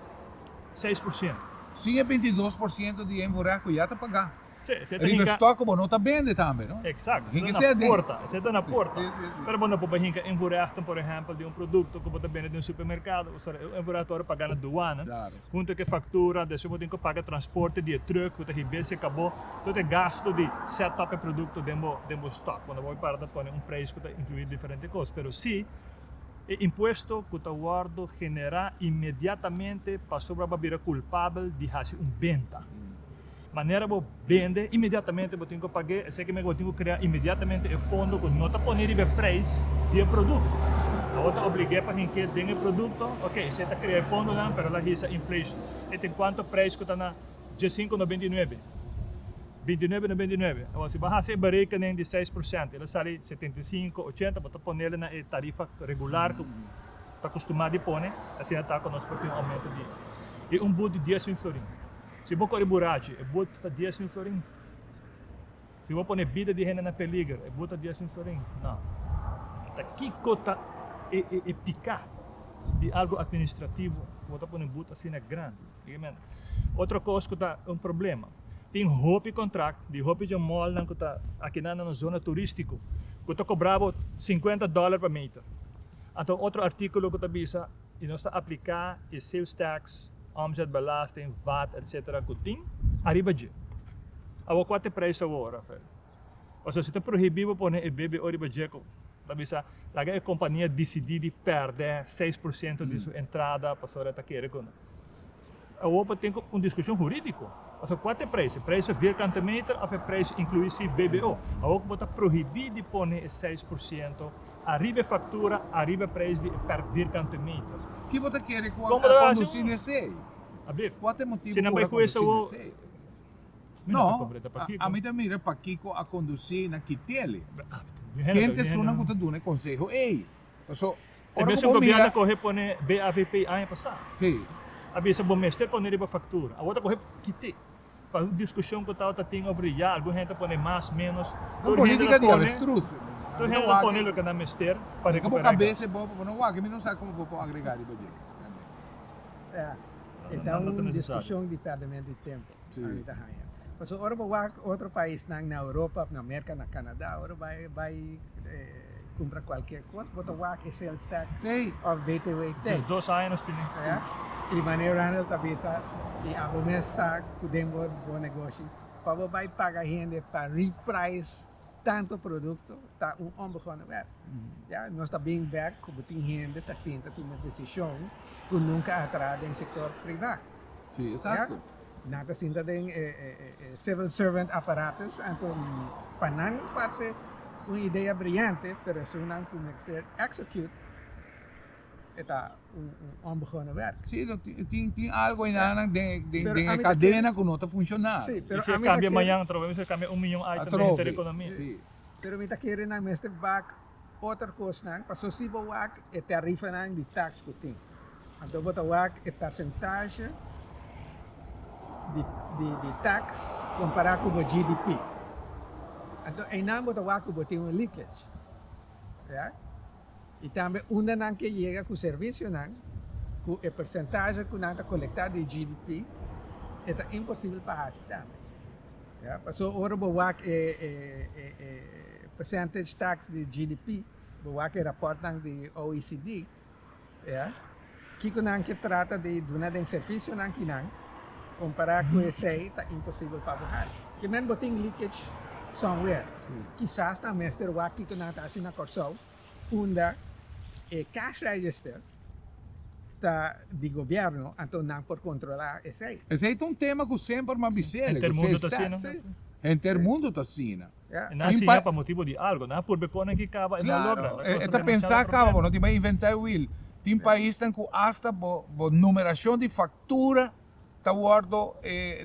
Speaker 3: 6%.
Speaker 1: Sim, é 22% de envoraco já está pagar.
Speaker 3: Você
Speaker 1: E no estoque como não está vende também, não?
Speaker 3: Exato,
Speaker 1: Tem que
Speaker 3: na
Speaker 1: ser
Speaker 3: porta, você está na porta.
Speaker 1: Sim.
Speaker 3: Pero você não pode envorar, por exemplo, de um produto que você vende de um supermercado, o envorador paga na aduana,
Speaker 1: Claro.
Speaker 3: junto que factura, depois você tem que pagar transporte de truck, que você acabou, todo o gasto de setup de produto dentro do estoque. Quando você para de pôr preço que inclui diferentes coisas, pero sim, o imposto que o guardo genera imediatamente para sobre a vir culpável de fazer venda. Maneira você vende, imediatamente você tem que pagar, sei que você tem que criar imediatamente o fundo que não está pondo o preço do produto. Você obriga para quem tem o produto, ok, você está criando fundo lá, mas ela risa inflação. E tem quanto preço que está na 15,99? 29,99. Se você fazer barrica de 6%, ela sai 75, 80, você põe ela na tarifa regular que está acostumado a pôr, assim está conosco porque um aumento de. E boot de 10 mil florins. Se você correr buraco, o boot está 10 mil florins. Se você põe vida de renda na peligra, o boot está 10 mil florins. Não. Aqui cota é picar de algo administrativo, você põe um boot assim é grande. Outra coisa que está um problema. Tem hopi contract, de hopi de mall que está aqui na zona turística, que está cobrado $50 por meter. Então, outro artigo que está bisa, e nós está aplicar e sales tax, omzetbelasting, VAT, etc. que tem, arriba de. Agora, qual é o preço agora, Rafael? Ou seja, se está proibido pôr o bebê arriba de, está bisa, a companhia decidir perder 6% de sua entrada para sua querer com. Agora tem uma discussão jurídica. Ou seja, qual é o preço? O preço é vierkante meter ou é preço inclusive BBO? Agora você está proibido de pôr 6%, arriba a factura, arriba o preço per vierkante meter.
Speaker 1: O que você quer
Speaker 3: Como
Speaker 1: conduzir nesse? Qual é o motivo
Speaker 3: Se não vai
Speaker 1: para conduzir
Speaker 3: conhecer
Speaker 1: nesse?
Speaker 3: Não,
Speaker 1: a mim também é para Kiko a conduzir na Kitele. Quem
Speaker 3: Gente
Speaker 1: te suna com todo um conselho? Ei!
Speaker 3: E mesmo o governo corre pôr BAVP ano passado.
Speaker 1: Sim.
Speaker 3: A vez o mestre pôr a factura. A outra corre quite. Para discussão que está tem over já, alguma gente põe mais, menos.
Speaker 1: Não política de avestruz.
Speaker 3: Tu gente não põe o que na mestre para
Speaker 1: Como
Speaker 3: recuperar.
Speaker 1: cabeça é bom para não que não sabe como vou agregar e budget.
Speaker 4: Então,
Speaker 3: Não
Speaker 4: uma
Speaker 3: necessário.
Speaker 4: discussão de perdimento de tempo.
Speaker 1: Sim.
Speaker 4: Mas ora vai outro país na Europa, na América, na Canadá, ora vai comprar qualquer coisa, bota o sales tax
Speaker 1: Sim.
Speaker 4: ou BTW tem.
Speaker 3: Os 2 anos tem.
Speaker 4: E maneira ela também e a começar com o bom negócio, para vai pagar renda para reprice tanto produto, tá onbegonnen werk. Ja, nós está bem back, como tem renda, está senta uma decisão que nunca atrás em setor privado.
Speaker 1: Sim, exato.
Speaker 4: Nada sinta em civil servant aparatos, então para não parece uma ideia brilhante, mas se não começar a execute, está onbegonnen werk.
Speaker 1: Sim, tem algo na
Speaker 4: Pero
Speaker 1: cadena que não está funcionando.
Speaker 4: Sim,
Speaker 3: E
Speaker 4: pero
Speaker 3: se cambia amanhã, se cambia 1 milhão de items na economia.
Speaker 1: Sim.
Speaker 4: Pero me querer na mestre back outra coisa não, para se o WAC é tarifa não de tax que tem. Então bota WAC é percentagem de tax comparado com o GDP. Então, em não botar o que tem um leakage. Yeah? E também, onde não que chega com o serviço, não, com o percentagem que não está coletado de GDP, é impossível para fazer também. Yeah? Porque agora o percentage tax de GDP, o rapport de OECD, yeah? Que trata de donar de serviço, não que não, comparar com esse aí, está impossível para pagar. Que não botem leakage somewhere. Quizás também este aqui que não está assim na corção, onde cash register tá de governo, então não por controlar esse aí.
Speaker 1: Esse aí é um tema que sempre me abisele.
Speaker 3: Intermundo está assim, não?
Speaker 1: Intermundo está assim.
Speaker 4: Yeah.
Speaker 3: Não se para motivo de algo, não por becona que acaba e não logra.
Speaker 1: Claro, é pensar que não te vai inventar Will. Tem país que hasta a numeração de fatura está guardo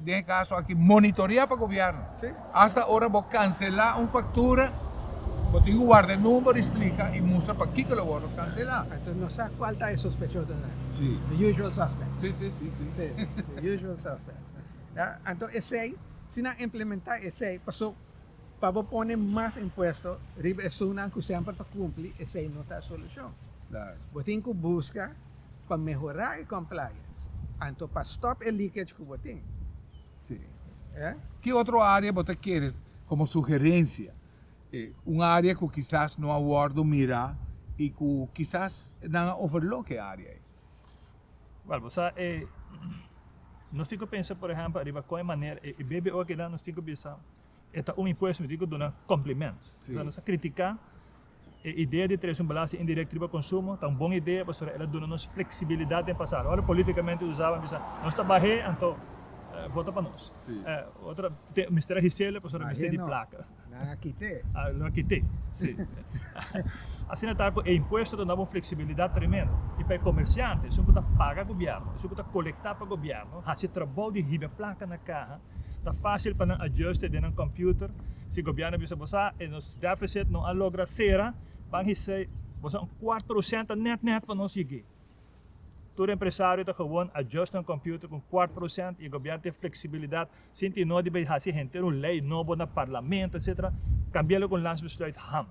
Speaker 1: de caso aqui monitorear para o governo.
Speaker 4: Sim.
Speaker 1: Hasta agora vou cancelar uma fatura, vou ter que guardar o número, explica e mostra para que eu vou cancelar.
Speaker 4: Então não sabe qual está sospechoso, né?
Speaker 1: Sim.
Speaker 4: The usual suspects.
Speaker 1: Sim.
Speaker 4: Sim, the usual suspects. Yeah? Então esse aí, se não implementar esse aí, passou para pôr mais imposto, riba é só que sempre para cumprir, esse aí não está a solução.
Speaker 1: Claro.
Speaker 4: Você tem que buscar para melhorar a compliance. Então, para stop o leakage que você tem.
Speaker 1: Sim.
Speaker 4: É?
Speaker 1: Que outra área você quer como sugerência? Uma área que quizás não abordo mirar e que quizás não overlook a área.
Speaker 3: Well, você nós temos que pensar, por exemplo, arriba qual é a maneira, e BBO que nós temos que pensar, é imposto, nós temos que dar complementos. Então, nós criticar a ideia de trazer balança indireto para o consumo, é uma boa ideia, mas ela dá-nos flexibilidade em passar. Olha, politicamente usava, nós está barré, então vota para nós. Outra, o Ministério Ricele, para o Ministério de Placa.
Speaker 4: Não, aqui tem.
Speaker 3: Não aqui tem, sim. Assim, o imposto dá uma flexibilidade tremenda. E para o comerciante, isso que paga o governo, isso que coletar para o governo, se trabalho de riba placa na carro, está fácil para ajustar dentro do computer. Se o governo bisa bosa, e nos déficit não logra ser, para receber 4% net para nós seguir. Todo empresário está gewoon ajusta no computer com 4% e o governo tem flexibilidade. Sinti não de fazer gente uma lei nova no parlamento, etc. Cambiá-lo com landsbesluit ham.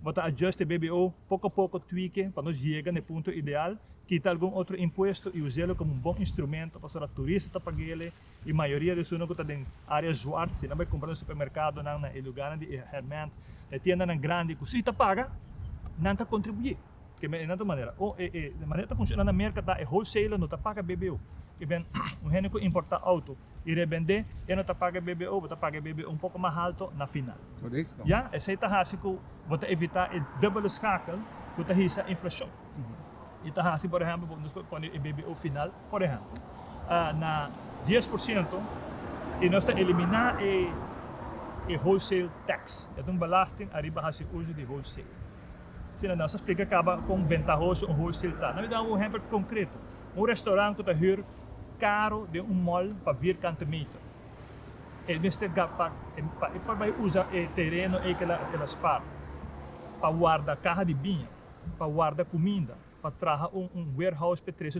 Speaker 3: Bota ajuste BBO, pouco a pouco tweak para nós chegar no ponto ideal. Quita algum outro imposto e usá-lo como um bom instrumento para os turistas pagar ele. E a maioria de pessoas que estão em áreas zwart, se não vai comprar no supermercado, não na lugar de herment, a tienda grande, que se paga, não está contribuir. Que de outra maneira, de maneira que funciona na mercado é wholesale, não está paga BBO. Que bem, um gênero que importa auto e revender, e não está paga BBO, está paga BBO um pouco mais alto na final.
Speaker 1: Correto.
Speaker 3: Já, essa aí está assim que você evitar o double escacle, que está a inflação. E está assim, por exemplo, nós põe o BBO final, por exemplo, na 10% e nós está eliminar o wholesale tax. É um belasting arriba a uso de wholesale. Se não, se explica acaba com ventajoso um wholesale tax. Nós damos um exemplo concreto. Um restaurante que está hyr caro de um mall para vir cantometer. E nós para usar o terreno e aquelas partes para guardar carro de vinho, para guardar comida, para trazer um warehouse para trazer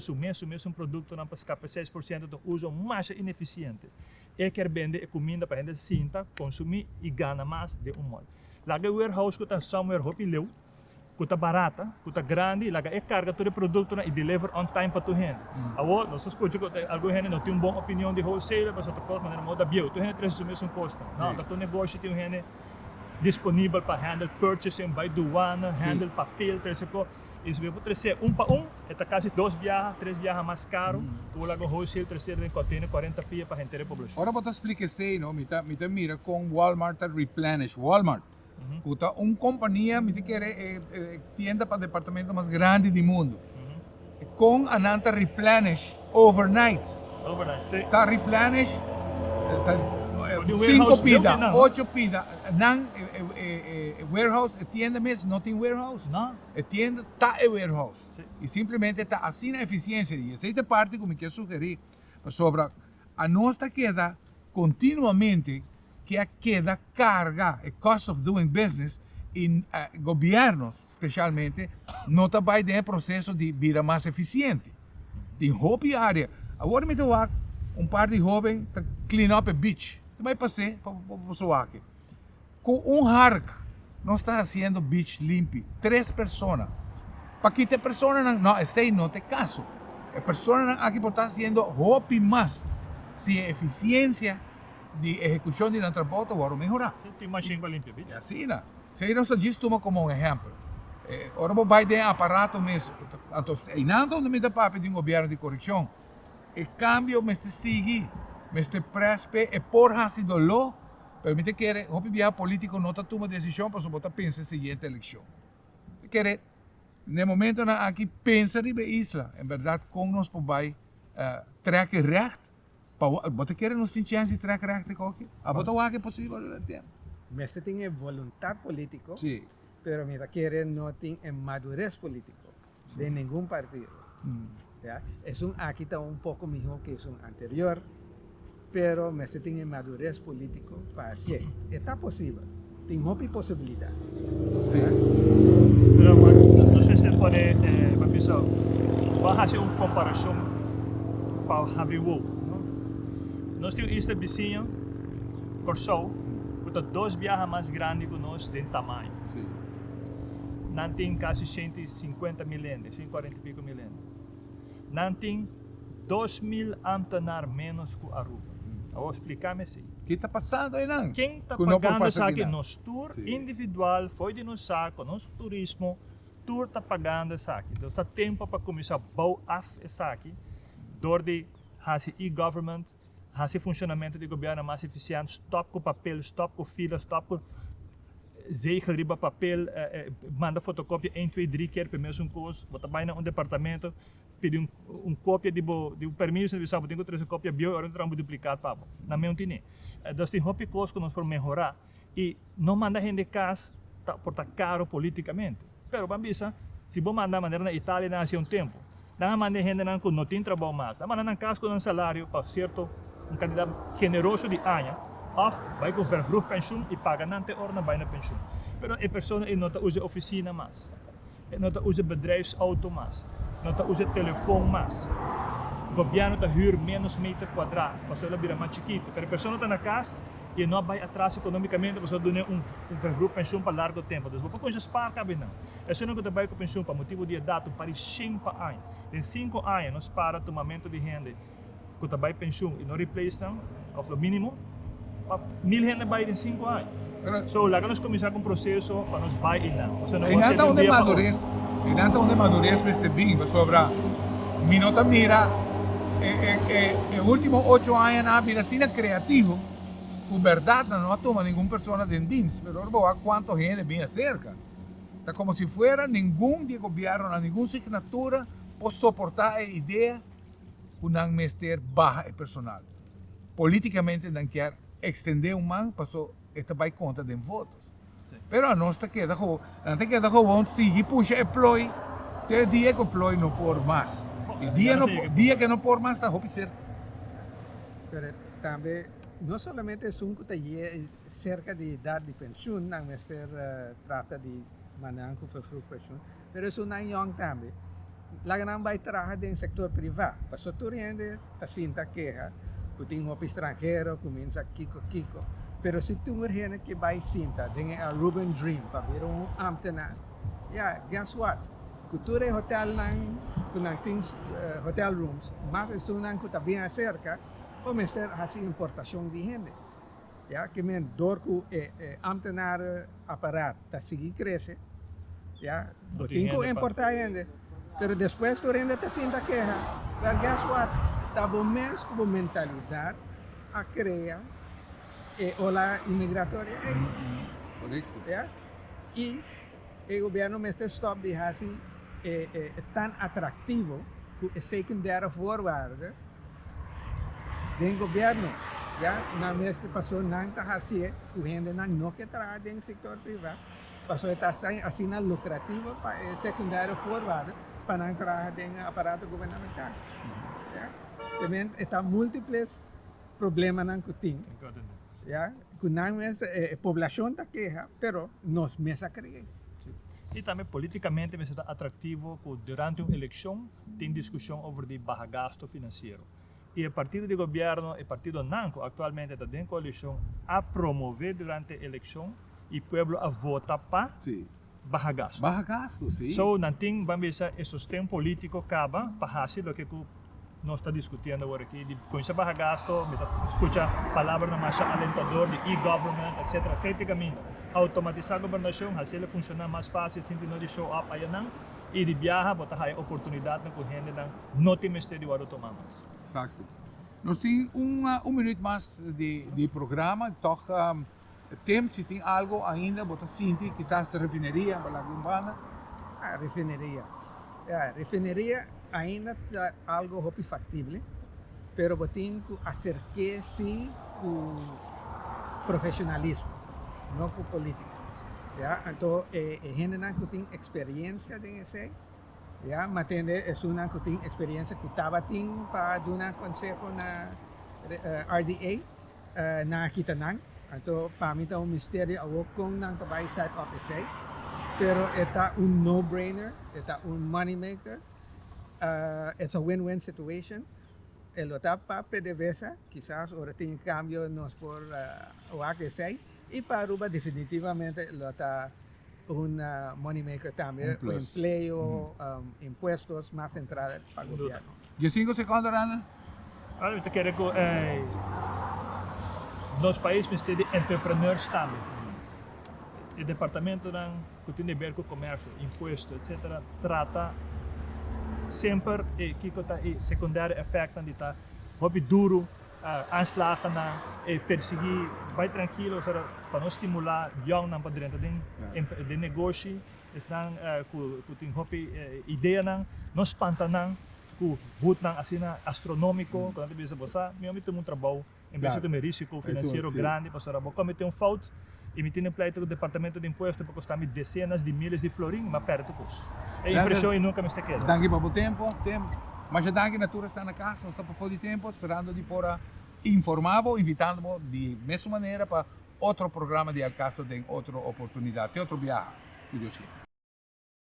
Speaker 3: um produto para escapar 6% do uso mais ineficiente. E quer vender a comida para a gente sinta, consumir e ganhar mais de um mall. Lá o warehouse que está somewhere hopileu, que está barata, que está grande, lá é carga todo o produto e deliver on time para tu gente. Agora, nós escutamos que algum gente não tem uma boa opinião de wholesale, mas outra coisa, mas não é bio, tu gente traz o mesmo custo. Não, tu negócio tem um gente disponível para handle purchasing, by duana, handle papel, trazer coisa. E se você trazer para é quase 2 viagens, 3 viagens mais caro, tu lá com wholesale trazer em container 40 pia para a gente da população.
Speaker 1: Agora vou explicar assim, não? Me mira com Walmart Replenish. Walmart. Uma companhia que quer tienda para departamento mais grande do mundo. Com a nanta Replenish overnight.
Speaker 3: Overnight, sim.
Speaker 1: Está Replenish, 5
Speaker 3: warehouse
Speaker 1: pida,
Speaker 3: não.
Speaker 1: 8 pida. Não, warehouse, tienda mesmo, não tem warehouse.
Speaker 3: Não.
Speaker 1: A tienda está em warehouse.
Speaker 3: Sim.
Speaker 1: E simplesmente está assim na eficiência. E essa é a parte que me quero sugerir sobre a nossa queda continuamente que queda carga, o cost of doing business, em governos, especialmente, não está dentro do processo de vida mais eficiente. Em hobby área. Agora me toca par de jovens clean up a beach. Vai passar para o aqui. con un hark, no está haciendo beach limpio. 3 personas. Para que te personas, no, ese no te caso. Las personas aquí por estar haciendo hopi más. Si eficiencia de ejecución de transporte va a mejorar.
Speaker 3: Tem machine para limpar,
Speaker 1: E
Speaker 3: bicho.
Speaker 1: assim, né? Se nós diz toma como um exemplo. Ora, vou vai ter aparato mesmo. Então, e não onde me dá para pedir um governo de correção. O cambio me está seguir, me está prespe e por assim do lo, permite que o via político não toma decisão para botar pensar seguinte eleição. Que no momento na aqui pensa de isla, em verdade, com nós por vai trekken recht. Para botar que nos tem chance de trekken recht aqui. A botar o que é possível de tempo.
Speaker 4: Mestre tiene voluntad político,
Speaker 1: Sim.
Speaker 4: pero mira, quiere no tiene madurez político de ningún partido. ¿Ya? Es un aquí está un poco mejor que es un anterior, pero Mestre tiene madurez político para hacer. Está posible, tiene mucha posibilidad.
Speaker 3: Pero bueno, não sei se você pode, pensar, vamos fazer uma comparação para abrir o olho. Nós temos esta vizinha, Corsol, que tem 2 viagens mais grandes que nós de tamanho.
Speaker 1: Sim.
Speaker 3: Não tem quase 150 milênios, 140 e pico milênios. Não tem 2.000 ambtenares menos que Aruba. Eu vou explicar-me assim.
Speaker 1: O que está passando aí, não?
Speaker 3: Quem está
Speaker 1: Que não
Speaker 3: pagando
Speaker 1: passa
Speaker 3: isso aqui?
Speaker 1: aqui, não.
Speaker 3: Nosso tour
Speaker 1: Sim.
Speaker 3: individual, foi de nosso saco, nosso turismo, tour está pagando isso aqui. Então está tempo para começar a bouwar isso aqui, door de fazer e-government, fazer funcionamento de governo mais eficiente, stop com papel, stop com filas, stop com zegel, riba papel, manda fotocópia 1, 2, 3 keer per mês coisa, botar vai um departamento, pedir cópia de permisso de saber, tem que trazer cópia bio, agora entramos duplicado para na minha opinião. Então tem hobby coisas que nós vamos melhorar e não manda gente de casa por estar caro politicamente. Pero bambisa, se vou mandar maneira na Itália na um tempo, não manda gente que não tem trabalho mais, não manda na casa com um salário para certo candidato generoso de ano, ou vai com vervroeg pensioen e paga não ter hora vai na pensioen. Pero a pessoa não usa oficina mais, não usa bedrijfsauto mais. Não usa telefone mais. O governo está huur menos metro quadrado, para ela virar mais chiquito. Mas a pessoa está na casa e não vai atrás economicamente, você dá vervroeg pensioen para largo tempo. Então, você pode spar cabe não. É só que trabalha com pensioen para motivo de datum para 5 anos. Em 5 anos, nós para tomamento de renda que trabalha pensioen e não replace não, ou no mínimo, 1.000 gente vai em 5 anos. So, lá que nós começar com o processo para nós vai e não. Você não
Speaker 1: E
Speaker 3: vai
Speaker 1: nada
Speaker 3: ser de um
Speaker 1: onde
Speaker 3: dia para outro.
Speaker 1: madurez, e nada onde madurez este bem, sobre minota mira, en últimos 8 anos na Viracina criativo, por verdade não toma nenhuma pessoa de DINS, pero ahora quanto gente vem cerca. Está como se fuera nenhum de governo, nenhuma signatura pode suportar a ideia que não mester baja e personal. Politicamente não quer extender man, passou esta vai conta de votos. Pero a nós queda vamos seguir puxa e ploy, até dia que o ploy não por mais. E dia que não por mais está hopi cerca.
Speaker 4: Pero también, no solamente es un que está cerca de edad de pensión, no Mestre trata de mandar con pensión, pero es un young también. La gran va a trabajar en el sector privado. Pasó tu rende, te sienta queja, que tiene un extranjero, comienza kiko. Pero si tú eres gente que va a sienta, tiene a Ruben Dream, para ver un ambtenar, guess what? Que tú eres hotel, hotel rooms, más es un que está bien cerca, o Mestre hace importación de gente. Ja, que men door que ambtenaar apparaat, dat sigue crece, ja,
Speaker 3: Door
Speaker 4: tem
Speaker 3: die
Speaker 4: que
Speaker 3: gente
Speaker 4: importar gente, pero después tu rende te sienta queja, but guess what? Tabo mens como mentalidade a criar ola imigratoria,
Speaker 1: Correcto.
Speaker 4: ja, e o governo Mestre stop de hasi tan atractivo que é secundária voorwaarde do governo. Ja, na mestre passou não está assim, o rende não quer trabalhar no setor privado, passou está assim lucrativo para secundário forward para não trabalhar no aparato governamental. Ja, também está múltiplos problemas não que tem. Ja, que não é população está queja, pero nós mesma criamos.
Speaker 3: E também politicamente é atrativo que durante uma eleição tem discussão sobre o baixo gasto financeiro. E o partido de governo, o partido NANCO, atualmente está em coalição a promover durante a eleição e pueblo a vota para
Speaker 1: Sim.
Speaker 3: baja gasto.
Speaker 1: Baja gasto, sim.
Speaker 3: So, nanting vamos ver o sustento político acaba para fazer o que nós está discutindo agora aqui. Com esse baja gasto, escuta palavras na marcha alentador de e-government, etc. Sete caminho. Automatizar a governação, fazer ela funcionar mais fácil, sem não de show up aí não. E de viajar, botar a oportunidade na corrente, não tem mistério de tomamos.
Speaker 1: Exacto. Nós temos minuto mais de programa, toch temos se tem algo ainda, bota sinti, quizás refinaria, balagumbana.
Speaker 4: A refineria. A refineria ainda está algo hopi factible, pero botin que acerque-se com profissionalismo, não com política. Ya, então gente que tem experiência nesse, ya, matende é uma que tem experiência que estava tem para dar conselho na RDA na Kitanang. Então, para mim é mistério ao com nang tabay side office, pero é no-brainer, é money maker. It's a win-win situation. El otapa PDVSA, quizás ahora tiene cambio nos por OAKSI, y para Aruba definitivamente lo está un money maker también,
Speaker 1: Un plus.
Speaker 4: empleo, impuestos, más entrada para el gobierno.
Speaker 1: Je 5 seconden, Rana?
Speaker 3: Olha, eu quero que nos países têm entrepreneurs também. O departamento que tem a ver com comércio, imposto, etc., trata sempre que está secundário efeito de estar hobby duro, aanslagen na perseguir, vai tranquilo para não estimular jong na padrenta de negócio, estão que tem hobby ideia não espanta que but assim astronômico, quando você bossa, meu amigo tem trabalho, em vez de ter risco financeiro grande, para só como tem fault e me tem pleito do departamento de imposto para custar dezenas de milhas de florim, mas perde custo. É impressão e nunca me está querendo.
Speaker 1: Dank je para o tempo. Mas já dank je na tour está na casa, nós estamos por de tempo, esperando de por informar, invitando de mesma maneira para outro programa de Alcaso, de outra oportunidade, outro viagem, que Deus queira.